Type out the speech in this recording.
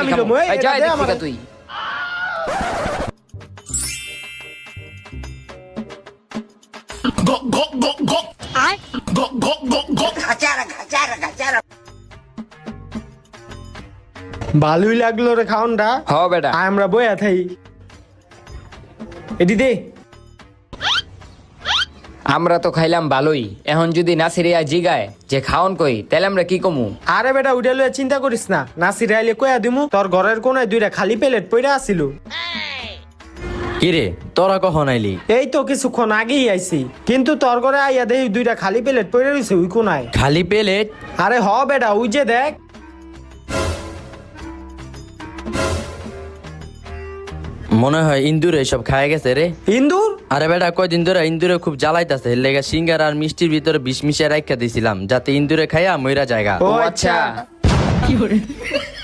আমি লমু এই যা এদিক থেকে তুই ভালোই লাগলো রে খাওনটা হ বেটা আমরা বইয়া থাই এদি দে আমরা তো খাইলাম ভালোই এখন যদি নাসিরিয়া জিগায় যে খাওন কই তাহলে আমরা কি কমু আরে বেটা উঠে লয়ে চিন্তা করিস না নাসির আইলে কইয়া দিমু তোর ঘরের কোনায় দুইটা খালি প্লেট পইরা আছিল কিরে তোরা কখন আইলি? এই তো কিছুক্ষণ আগেই আইছি কিন্তু তোর ঘরে আইয়া দেখি দুইটা খালি প্লেট পইরা রইছে ওই কোনায় খালি প্লেট? আরে হ বেটা ওই যে দেখ মনে হয় ইন্দুরে সব খায় গেছে রে। ইন্দুর আরে বেটা কয়দিন ধরে ইন্দুরে খুব জ্বালাইতাছে, এর লেগে সিঙ্গার আর মিষ্টির ভিতরে বিষ মিশিয়ে রাখা দিছিলাম যাতে ইন্দুরে খাইয়া মইরা জায়গা। ও আচ্ছা আচ্ছা